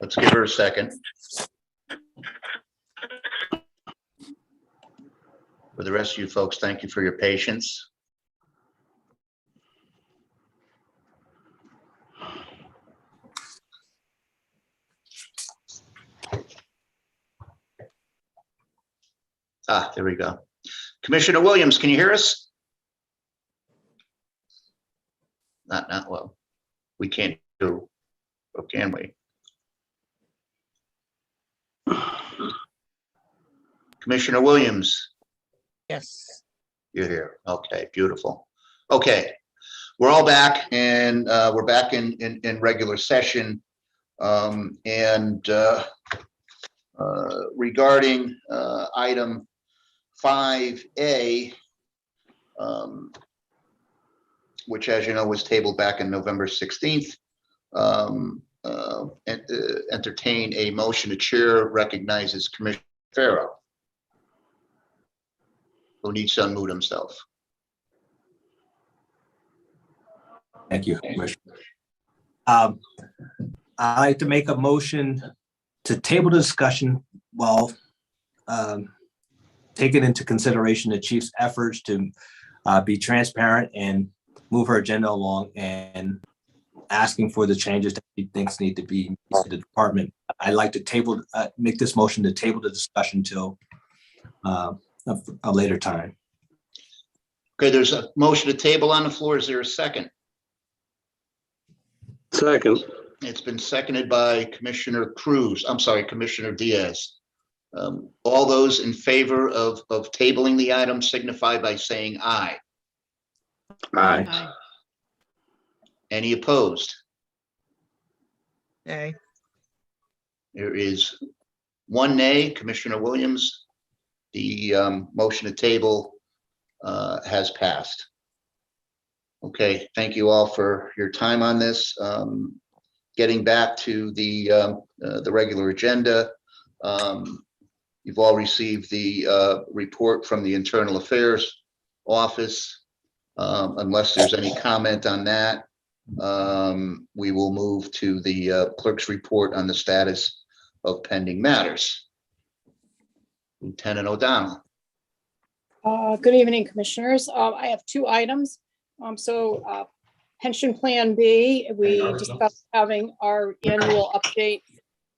Let's give her a second. For the rest of you folks, thank you for your patience. There we go. Commissioner Williams, can you hear us? Not well. We can't do, or can we? Commissioner Williams? Yes. You're here. Okay, beautiful. Okay, we're all back, and we're back in regular session. Regarding item 5A, which, as you know, was tabled back in November 16th, entertain a motion. The chair recognizes Commissioner Farrow, who needs to unmute himself. Thank you, Commissioner. I'd like to make a motion to table the discussion while taking into consideration the chief's efforts to be transparent and move her agenda along and asking for the changes that he thinks need to be made to the department. I'd like to make this motion to table the discussion till a later time. Okay, there's a motion to table on the floor. Is there a second? Second. It's been seconded by Commissioner Cruz. I'm sorry, Commissioner Diaz. All those in favor of tabling the item signify by saying aye. Aye. Any opposed? Nay. There is one nay. Commissioner Williams. The motion to table has passed. Okay, thank you all for your time on this. Getting back to the regular agenda, you've all received the report from the Internal Affairs Office. Unless there's any comment on that, we will move to the clerk's report on the status of pending matters. Lieutenant O'Donnell. Good evening, Commissioners. I have two items. Pension Plan B, we discussed having our annual update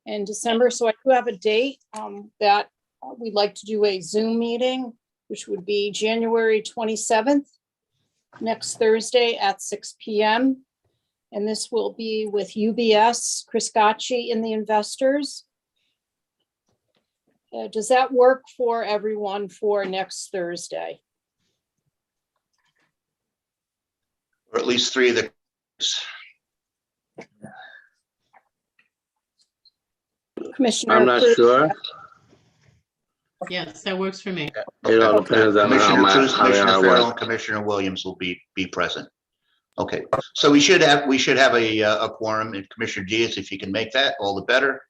in December. So I do have a date that we'd like to do a Zoom meeting, which would be January 27th, next Thursday at 6 p.m. And this will be with UBS, Chris Gacci, and the investors. Does that work for everyone for next Thursday? Or at least three of the. Commissioner. I'm not Cruz? sure. Yes, that works for me. It all depends on Commissioner Cruz, how Commissioner I Farrell, work. and Commissioner Williams will be present. Okay, so we should have a quorum, and Commissioner Diaz, if you can make that, all the better.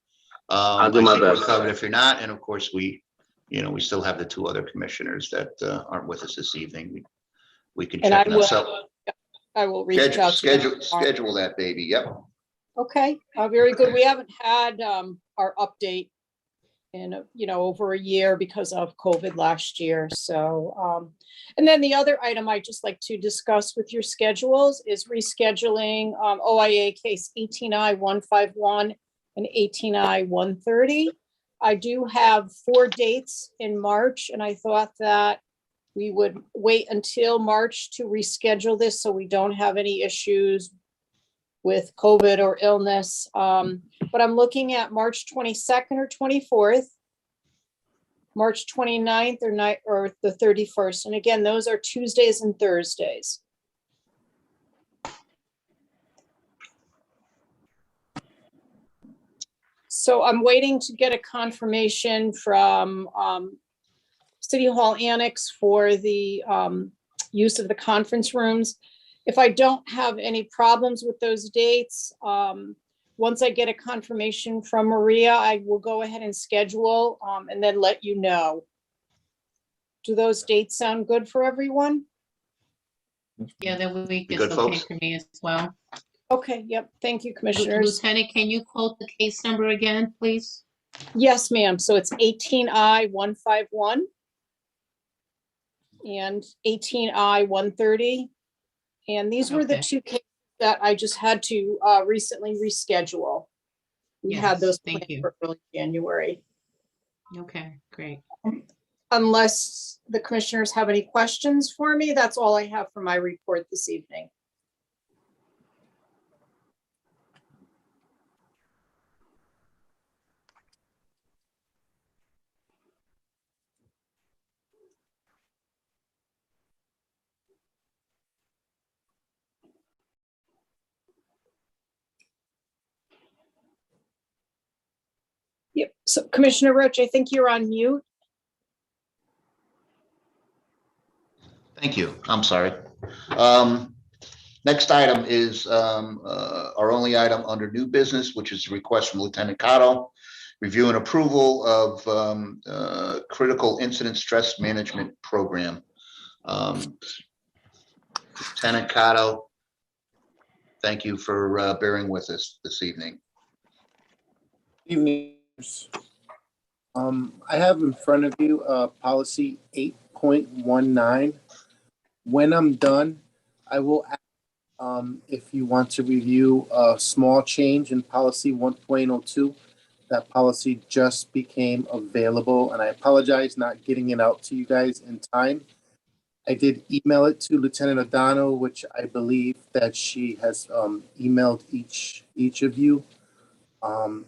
I'll do my I think we're best. covered if you're not, and of course we still have the two other commissioners that aren't with us this evening. We can And check it out. So I will reach out. to them. schedule that, baby. Yep. Okay, very good. We haven't had our update in over a year because of COVID last year. So, and then the other item I'd just like to discuss with your schedules is rescheduling OIA case 18I-151 and 18I-130. I do have 4 dates in March, and I thought that we would wait until March to reschedule this so we don't have any issues with COVID or illness. But I'm looking at March 22nd or 24th, March 29th or the 31st. And again, those are Tuesdays and Thursdays. So I'm waiting to get a confirmation from City Hall Annex for the use of the conference rooms. If I don't have any problems with those dates, once I get a confirmation from Maria, I will go ahead and schedule and then let you know. Do those dates sound good for everyone? Yeah, that week is Good, okay folks? for me as well. Okay, yep. Thank you, commissioners. Lieutenant, can you quote the case number again, please? Yes, ma'am. So it's 18I-151 and 18I-130. And these were the Okay. two cases that I just had to recently reschedule. We had Yes, those thank planned you. for early January. Okay, great. Unless the commissioners have any questions for me, that's all I have for my report this evening. Yep. So Commissioner Roach, I think you're on mute. Thank you. I'm sorry. Next item is our only item under new business, which is a request from Lieutenant Cotto. Review and approval of critical incident stress management program. Lieutenant Cotto, thank you for bearing with us this evening. Evening. I have in front of you, policy 8.19. When I'm done, I will ask, if you want to review a small change in policy 1.02. That policy just became available, and I apologize not getting it out to you guys in time. I did email it to Lieutenant O'Donnell, which I believe that she has emailed each of you.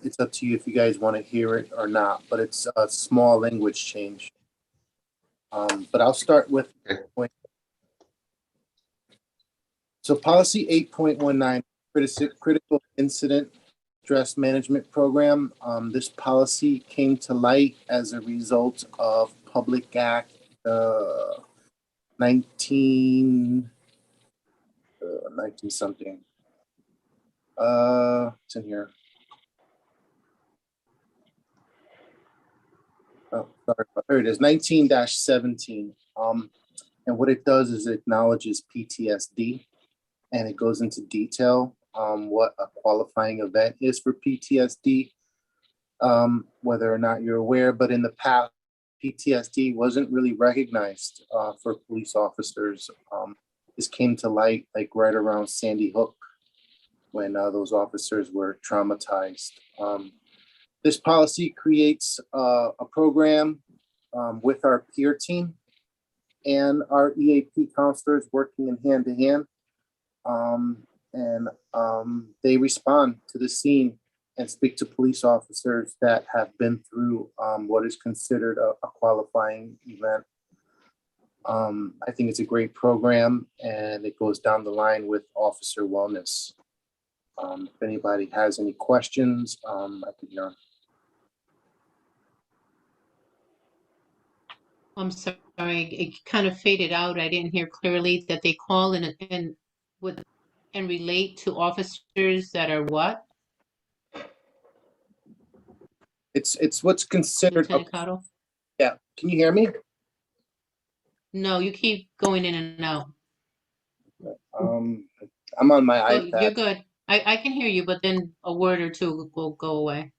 It's up to you if you guys want to hear it or not, but it's a small language change. But I'll start with Okay. So policy 8.19, critical incident stress management program. This policy came to light as a result of Public Act 19 something. It's in here. Oh, sorry. Here it is, 19-17. And what it does is it acknowledges PTSD, and it goes into detail what a qualifying event is for PTSD, whether or not you're aware, but in the past, PTSD wasn't really recognized for police officers. This came to light like right around Sandy Hook when those officers were traumatized. This policy creates a program with our peer team and our EAP counselors working in hand to hand. They respond to the scene and speak to police officers that have been through what is considered a qualifying event. I think it's a great program, and it goes down the line with officer wellness. If anybody has any questions, I could hear them. I'm sorry, it kind of faded out. I didn't hear clearly that they call and relate to officers that are what? It's what's considered. Lieutenant Cotto? Yeah, can you hear me? No, you keep going in and out. I'm on my Oh, iPad. you're good. I can hear you, but then a word or two will go away.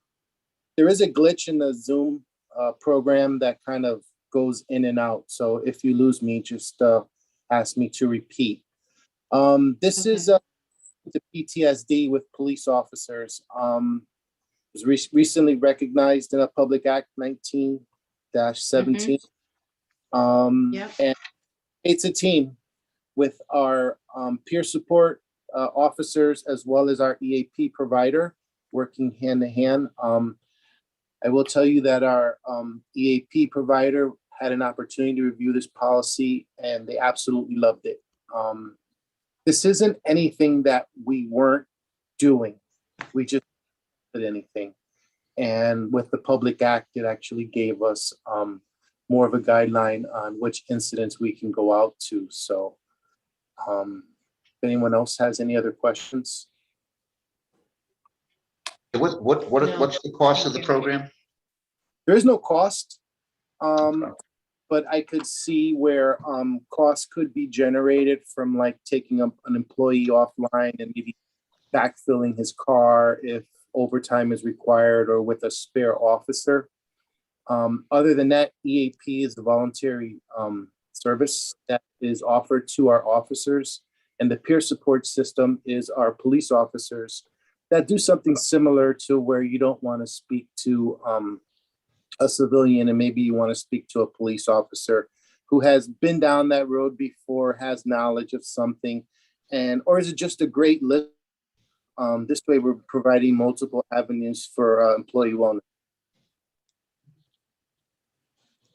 There is a glitch in the Zoom program that kind of goes in and out. So if you lose me, just ask me to repeat. This is the PTSD with police officers. It was recently recognized in a Public Act 19-17. Yep. And it's a team with our peer support officers as well as our EAP provider working hand to hand. I will tell you that our EAP provider had an opportunity to review this policy, and they absolutely loved it. This isn't anything that we weren't doing. We just did anything. And with the Public Act, it actually gave us more of a guideline on which incidents we can go out to. So if anyone else has any other questions? What's the cost of the program? There is no cost, but I could see where costs could be generated from like taking up an employee offline and maybe backfilling his car if overtime is required or with a spare officer. Other than that, EAP is a voluntary service that is offered to our officers. And the peer support system is our police officers that do something similar to where you don't want to speak to a civilian and maybe you want to speak to a police officer who has been down that road before, has knowledge of something, and or is it just a great list? This way, we're providing multiple avenues for employee wellness.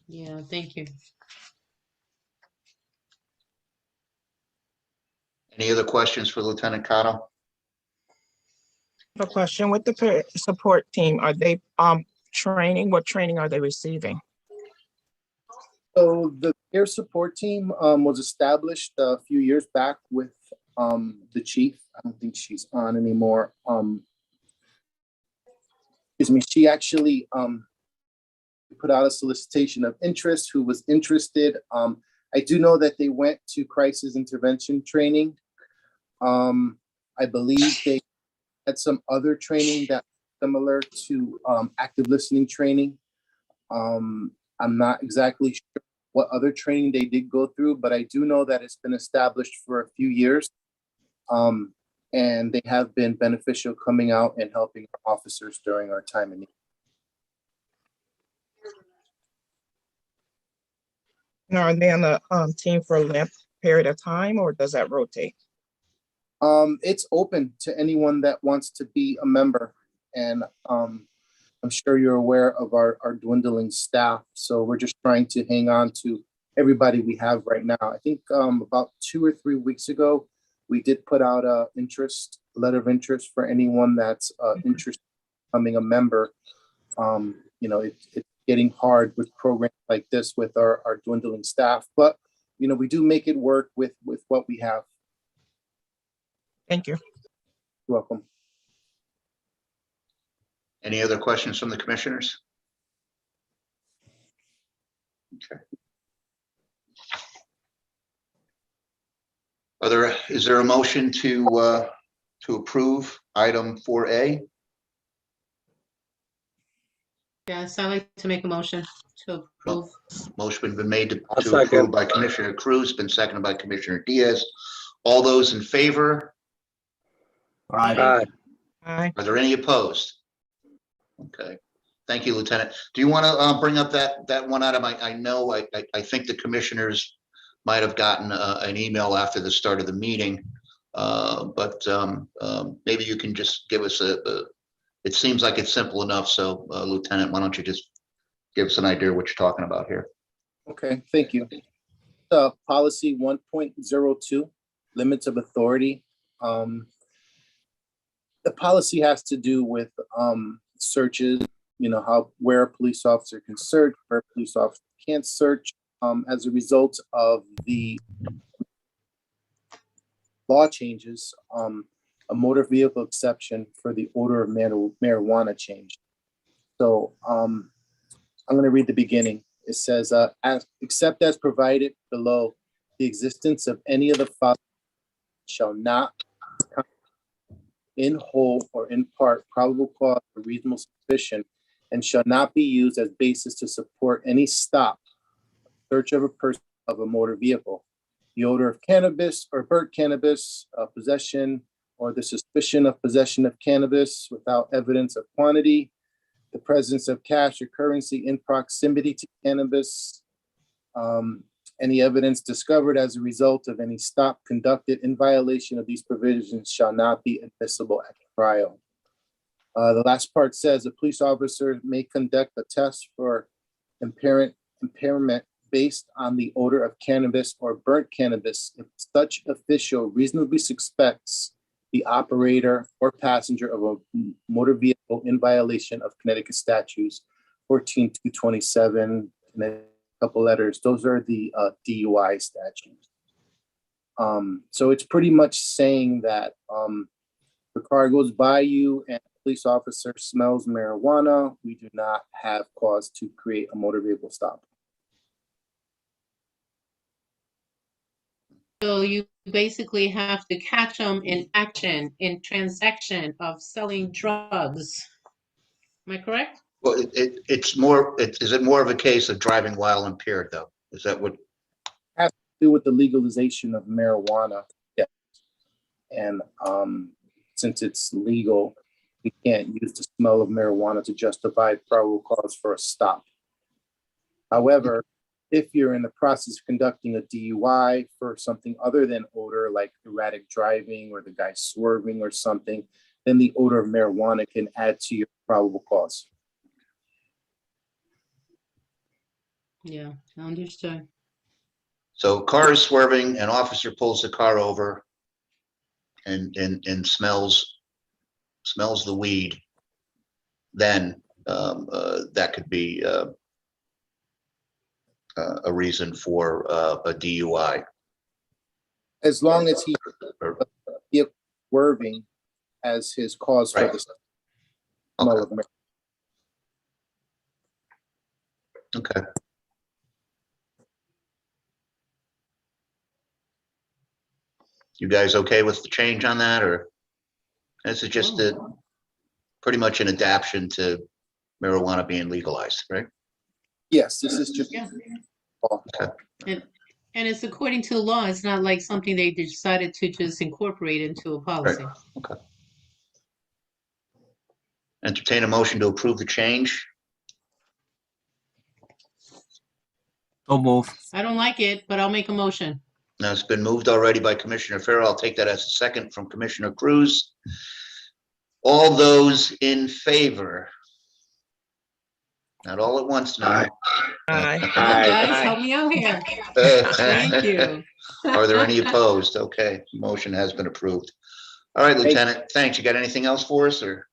Yeah, thank you. Any other questions for Lieutenant Cotto? A question with the peer support team, are they training? What training are they receiving? So the peer support team was established a few years back with the chief. I don't think she's on anymore. Excuse me. She actually put out a solicitation of interest. Who was interested? I do know that they went to crisis intervention training. I believe they had some other training that similar to active listening training. I'm not exactly sure what other training they did go through, but I do know that it's been established for a few years. And they have been beneficial coming out and helping our officers during our time in need. Now, are they on the team for a length period of time, or does that rotate? It's open to anyone that wants to be a member. And I'm sure you're aware of our dwindling staff. So we're just trying to hang on to everybody we have right now. I think about 2 or 3 weeks ago, we did put out a letter of interest for anyone that's interested in becoming a member. It's getting hard with programs like this with our dwindling staff, but we do make it work with what we have. Thank you. You're welcome. Any other questions from the commissioners? Okay. Is there a motion to approve item 4A? Yes, I'd like to make a motion to approve. Motion been made I'll to second. approve by Commissioner Cruz, been seconded by Commissioner Diaz. All those in favor? Aye. Aye. Aye. Are there any opposed? Okay, thank you, Lieutenant. Do you want to bring up that one item? I know, I think the commissioners might have gotten an email after the start of the meeting, but maybe you can just give us it seems like it's simple enough. So Lieutenant, why don't you just give us an idea of what you're talking about here? Okay, thank you. Policy 1.02, limits of authority. The policy has to do with searches, where a police officer can search, where a police officer can't search, as a result of the law changes. A motor vehicle exception for the odor of marijuana changed. So I'm going to read the beginning. It says, except as provided below, the existence of any of the following shall not, in whole or in part, probable cause or reasonable suspicion, and shall not be used as basis to support any stop, search of a person of a motor vehicle. The odor of cannabis or burnt cannabis, possession or the suspicion of possession of cannabis without evidence of quantity, the presence of cash or currency in proximity to cannabis, any evidence discovered as a result of any stop conducted in violation of these provisions shall not be admissible at trial. The last part says a police officer may conduct a test for impairment based on the odor of cannabis or burnt cannabis if such official reasonably suspects the operator or passenger of a motor vehicle in violation of Connecticut statutes 14227 and a couple letters. Those are the DUI statutes. So it's pretty much saying that the car goes by you and a police officer smells marijuana, we do not have cause to create a motor vehicle stop. So you basically have to catch them in action, in transaction of selling drugs. Am I correct? Well, it's more, is it more of a case of driving while impaired though? Is that what, Do with the legalization of marijuana. Yeah. And since it's legal, we can't use the smell of marijuana to justify probable cause for a stop. However, if you're in the process of conducting a DUI for something other than odor, like erratic driving or the guy swerving or something, then the odor of marijuana can add to your probable cause. Yeah, understood. so car is swerving, an officer pulls the car over and smells the weed, then that could be a reason for a DUI. As long as he Or- swerving as his cause for Right. the smell of marijuana. Okay. You guys okay with the change on that, or this is just pretty much an adaptation to marijuana being legalized, right? Yes, this is just. Yeah. And it's according to the law. It's not like something they decided to just incorporate into a policy. Okay. Entertain a motion to approve the change. So move. I don't like it, but I'll make a motion. Now, it's been moved already by Commissioner Farrell. I'll take that as a second from Commissioner Cruz. All those in favor? Not all at once now. Aye. Come on, guys, help me out here. Thank you. Are there any opposed? Okay, motion has been approved. All right, Lieutenant, thanks. You got anything else for us, or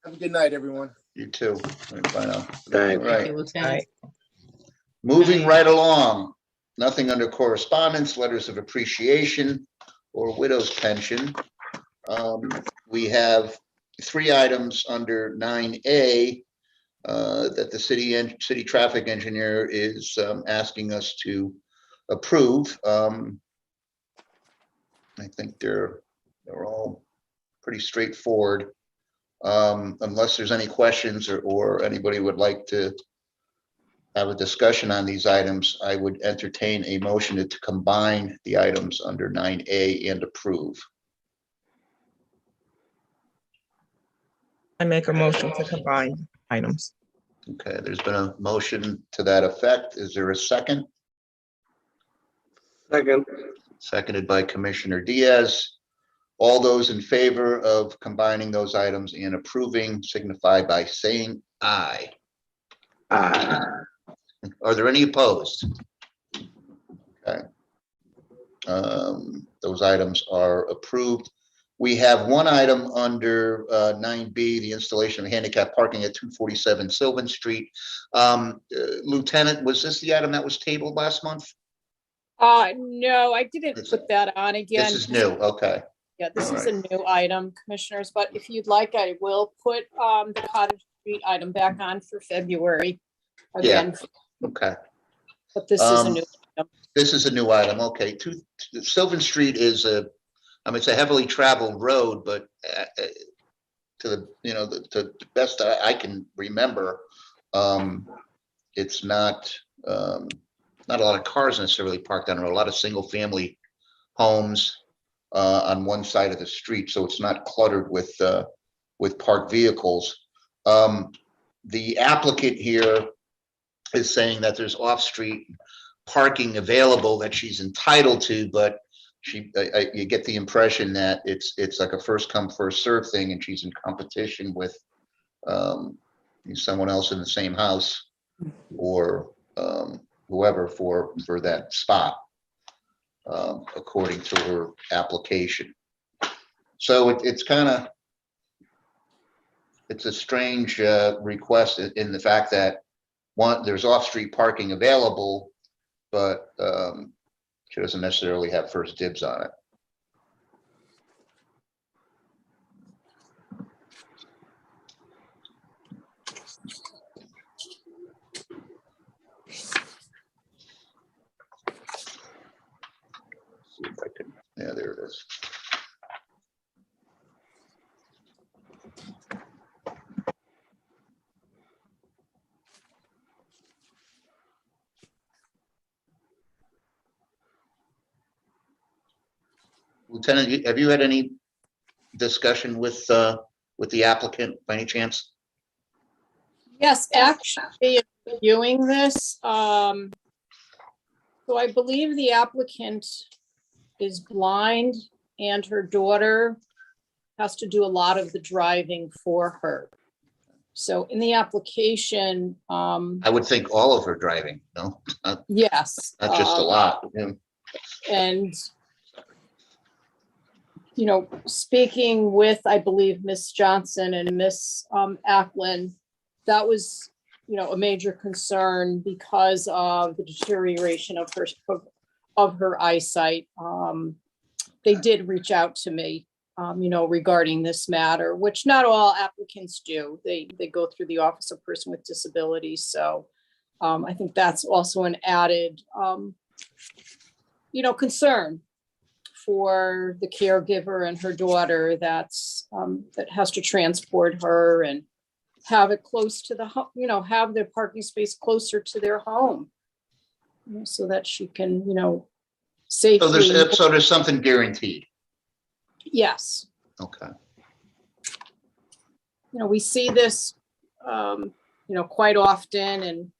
Have a good night, everyone. you too? All right, bye now. All Thanks. Thank right, you, Lieutenant. moving right along. Nothing under correspondence, letters of appreciation, or widow's pension. We have 3 items under 9A that the city traffic engineer is asking us to approve. I think they're all pretty straightforward. Unless there's any questions or anybody would like to have a discussion on these items, I would entertain a motion to combine the items under 9A and approve. I make a motion to combine items. Okay, there's been a motion to that effect. Is there a second? Second. Seconded by Commissioner Diaz. All those in favor of combining those items and approving signify by saying aye. Aye. Are there any opposed? Okay. Those items are approved. We have one item under 9B, the installation of handicap parking at 247 Sylvan Street. Lieutenant, was this the item that was tabled last month? No, I didn't put that on again. This is new, okay. Yeah, this All is a new item, commissioners, but if you'd like, I will put the Cottage Street item back on for February again. Okay. But this is a new item. This is a new item, okay. Sylvan Street is it's a heavily traveled road, but to the, to the best I can remember, it's not a lot of cars necessarily parked on the road, a lot of single family homes on one side of the street, so it's not cluttered with parked vehicles. The applicant here is saying that there's off-street parking available that she's entitled to, but you get the impression that it's like a first come, first serve thing, and she's in competition with someone else in the same house or whoever for that spot, according to her application. So it's a strange request in the fact that there's off-street parking available, but she doesn't necessarily have first dibs on it. Lieutenant, have you had any discussion with the applicant by any chance? Yes, actually, in reviewing this, so I believe the applicant is blind and her daughter has to do a lot of the driving for her. So in the application, I would think all of her driving, no, yes. not just a lot. Yeah. And, you know, speaking with, I believe, Miss Johnson and Miss Ackland, that was, you know, a major concern because of the deterioration of her eyesight. They did reach out to me, you know, regarding this matter, which not all applicants do. They go through the Office of Person with Disabilities. So I think that's also an added, you know, concern for the caregiver and her daughter that's, that has to transport her and have it close to the home, you know, have their parking space closer to their home, you know, so that she can, you know, So safely. there's something guaranteed. Yes, Okay. you know, we see this, you know, quite often, and,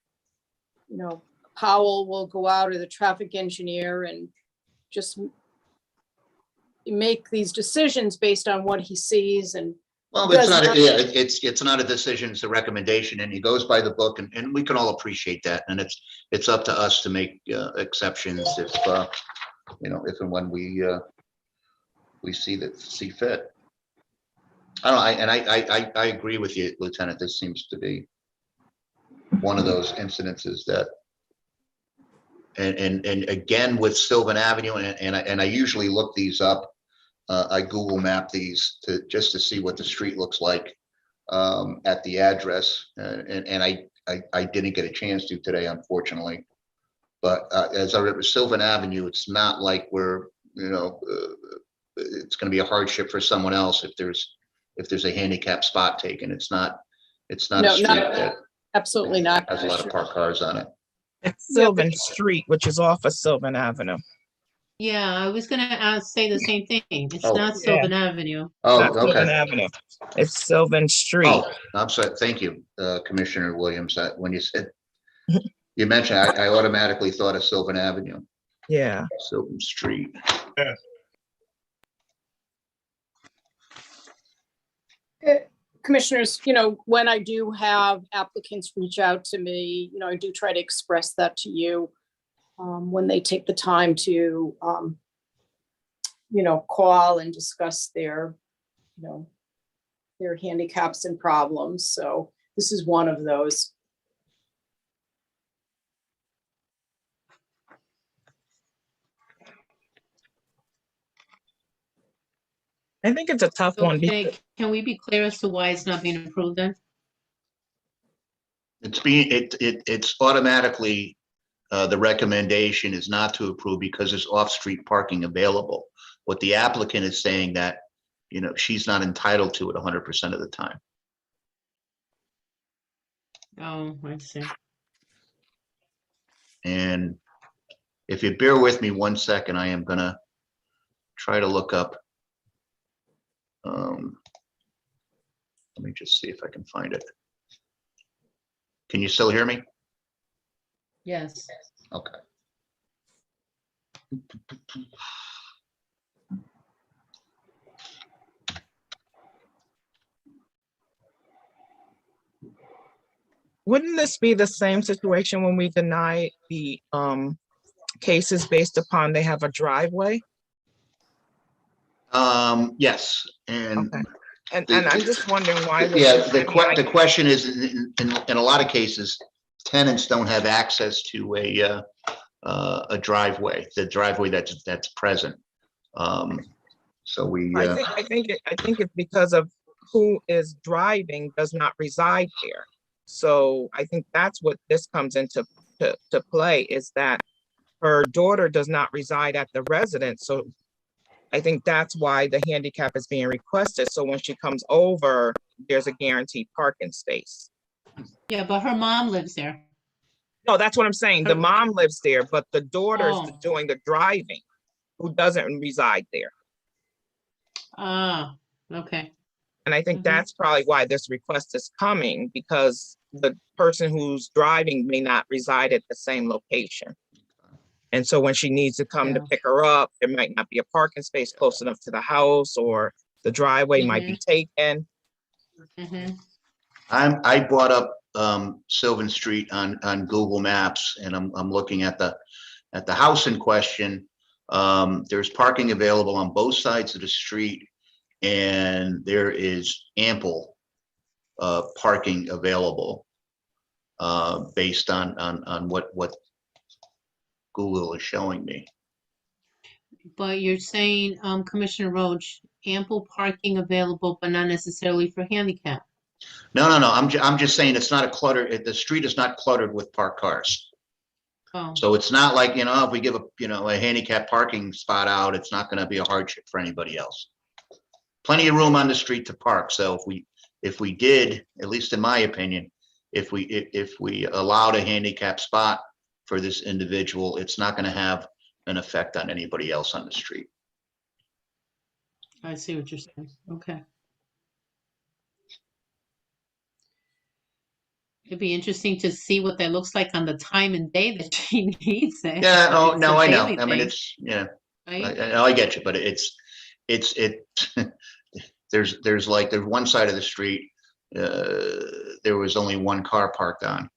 you know, Powell will go out, or the traffic engineer, and just make these decisions based on what he sees. And Well, it's Does not, not- yeah, it's not a decision, it's a recommendation, and he goes by the book, and we can all appreciate that, and it's up to us to make exceptions if, you know, if and when we see fit. I don't know, I agree with you, Lieutenant, this seems to be one of those incidences that, and again, with Sylvan Avenue, and I usually look these up. I Google map these just to see what the street looks like at the address, and I didn't get a chance to today, unfortunately. But as I read Sylvan Avenue, it's not like we're, you know, it's going to be a hardship for someone else if there's a handicap spot taken. It's not a No, street that absolutely not. has a lot of parked cars on it. It's Sylvan Street, which is off of Sylvan Avenue. Yeah, I was gonna say the same thing. It's Oh. not Sylvan Avenue. Oh, Not Sylvan okay. Avenue. It's Sylvan Street. Oh, I'm sorry. Thank you, Commissioner Williams. When you said, you mentioned, I automatically thought of Sylvan Avenue, Yeah. Sylvan Street. Commissioners, you know, when I do have applicants reach out to me, you know, I do try to express that to you when they take the time to, you know, call and discuss their, you know, their handicaps and problems. So this is one of those. I think it's a tough one. Okay, can we be clear as to why it's not being approved then? It's automatically, the recommendation is not to approve because there's off-street parking available. What the applicant is saying that, you know, she's not entitled to it 100% of the time. Oh, I see. And if you bear with me 1 second, I am gonna try to look up. Let me just see if I can find it. Can you still hear me? Yes. Okay. Wouldn't this be the same situation when we deny the cases based upon they have a driveway? Yes, and Okay. And I'm just wondering why. we're yeah, the denying- question is, in a lot of cases, tenants don't have access to a driveway, the driveway that's present. So we, I think it's because of who is driving does not reside there. So I think that's what this comes into to play, is that her daughter does not reside at the residence. So I think that's why the handicap is being requested. So when she comes over, there's a guaranteed parking space. Yeah, but her mom lives there. No, that's what I'm saying. The Her- mom lives there, but the daughter's Oh. doing the driving, who doesn't reside there. Ah, okay. And I think Mhm. that's probably why this request is coming, because the person who's driving may not reside at the same location. And so when she needs to come to Yeah. pick her up, there might not be a parking space close enough to the house, or the driveway might be taken. Mhm. I brought up Sylvan Street on Google Maps, and I'm looking at the house in question. There's parking available on both sides of the street, and there is ample parking available based on what Google is showing me. But you're saying, Commissioner Roach, ample parking available, but not necessarily for handicap. No, I'm just saying it's not a clutter. The street is not cluttered with parked cars. Oh, So it's not like, if we give a handicap parking spot out, it's not gonna be a hardship for anybody else. Plenty of room on the street to park. So if we did, at least in my opinion, if we allowed a handicap spot for this individual, it's not gonna have an effect on anybody else on the street. I see what you're saying. Okay. It'd be interesting to see what that looks like on the time and day that she needs it. Yeah, If it's a I know. daily I mean, thing, it's, yeah, right? I get you, but there's one side of the street, there was only one car parked on,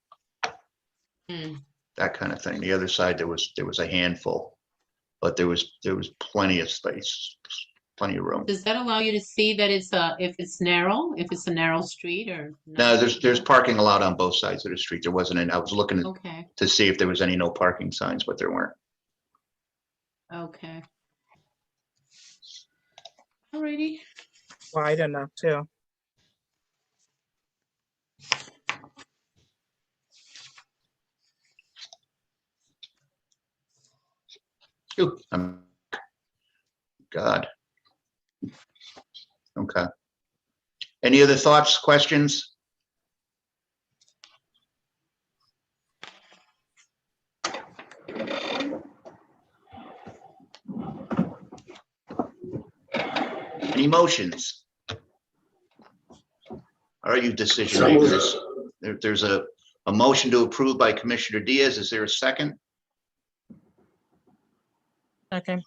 Hmm. that kind of thing. The other side, there was a handful, but there was plenty of space, plenty of room. Does that allow you to see that if it's a narrow street or? No, not? there's parking allowed on both sides of the street. There wasn't any, I was looking Okay, to see if there was any no parking signs, but there weren't. okay. Alrighty. Wide enough too. Ooh, God. Okay. Any other thoughts, questions? Any motions? Are you decision So moved. makers? There's a motion to approve by Commissioner Diaz. Is there a second? Okay.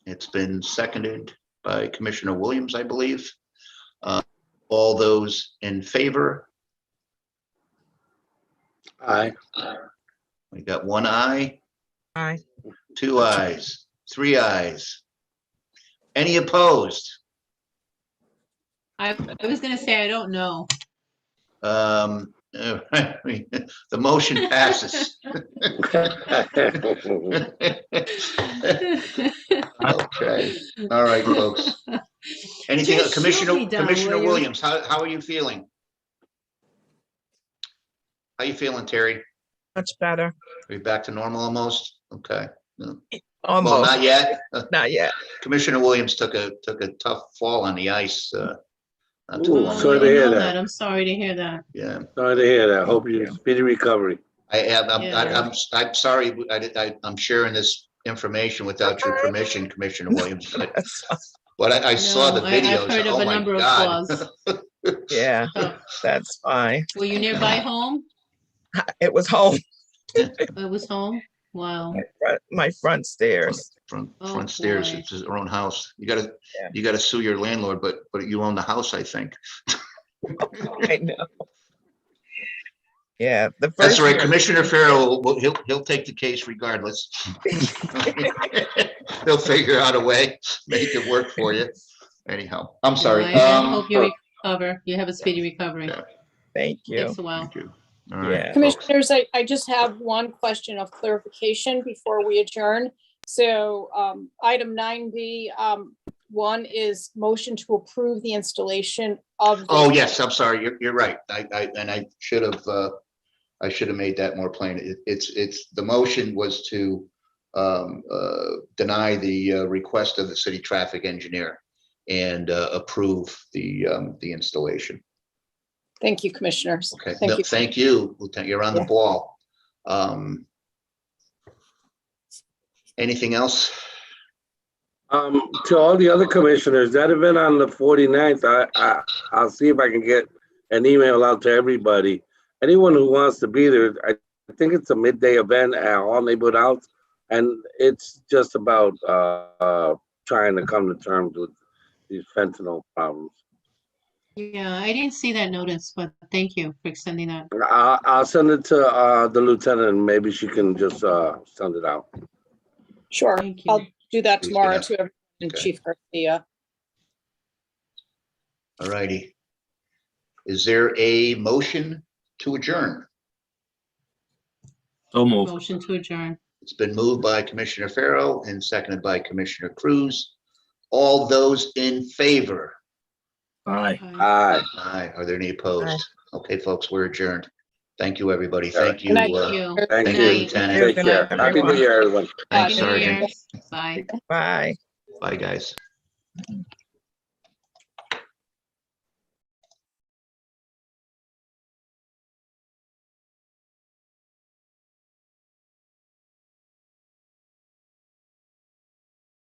It's been seconded by Commissioner Williams, I believe. All those in favor? Aye. We got one aye, Aye. two ayes, three ayes. Any opposed? I was gonna say, I don't know. The motion passes. Okay, all right, folks. Anything, Just shoot me down, Commissioner will you? Williams, how are you feeling? How you feeling, Terry? Much better. Are we back to normal almost? Okay. Well, Almost. not yet. Not yet. Commissioner Williams took a tough fall on the ice. Not too Ooh, long Oh, I sorry ago. to didn't hear know that. I'm sorry to hear that. Yeah, Sorry to hear that. Hope Thank you you. speedy recovery. I'm sorry. I'm sharing this information without your permission, Commissioner Williams, but I saw the No, videos. I've heard of Oh a my number of God. flaws. Yeah, Oh, that's fine. were you nearby home? It was home, It was home? Wow. my front stairs. Front Oh, stairs, boy. it's his own house. Yeah. You gotta sue your landlord, but you own the house, I think. I know. Yeah, the That's first right. year- Commissioner Farrell, he'll take the case regardless. He'll figure out a way, make it work for you. Anyhow, I'm No, sorry. I hope you recover. You have a speedy recovery. Yeah. Thank you. Takes a while. Thank you. All right, Yeah. folks. Commissioners, I just have one question of clarification before we adjourn. So item 9B, one is motion to approve the installation of. Oh, yes, I'm sorry. You're right. I should have made that more plain. It's the motion was to deny the request of the city traffic engineer and approve the installation. Thank you, Commissioners. Okay, Thank no, you. thank you, Lieutenant. You're on the Yeah. ball. Anything else? To all the other commissioners, that event on the 49th, I'll see if I can get an email out to everybody. Anyone who wants to be there, I think it's a midday event at all neighborhood houses. And it's just about trying to come to terms with these fentanyl problems. Yeah, I didn't see that notice, but thank you for extending that. I'll send it to the lieutenant, and maybe she can just send it out. Sure, Thank you. I'll do that Please, tomorrow yeah. to everyone and Okay. Chief Garcia. All righty. Is there a motion to adjourn? So moved. Motion to adjourn. It's been moved by Commissioner Farrow and seconded by Commissioner Cruz. All those in favor? Aye. Aye. Aye. Aye. Are there any opposed? Aye. Okay, folks, we're adjourned. Thank you, everybody. Yeah. Thank you. Good night. Thank you. Thank Good you. night. Lieutenant. Take Good care. night, Happy New everyone. Year, everyone. Thanks, Happy New Sergeant. Year. Bye. Bye. Bye, guys.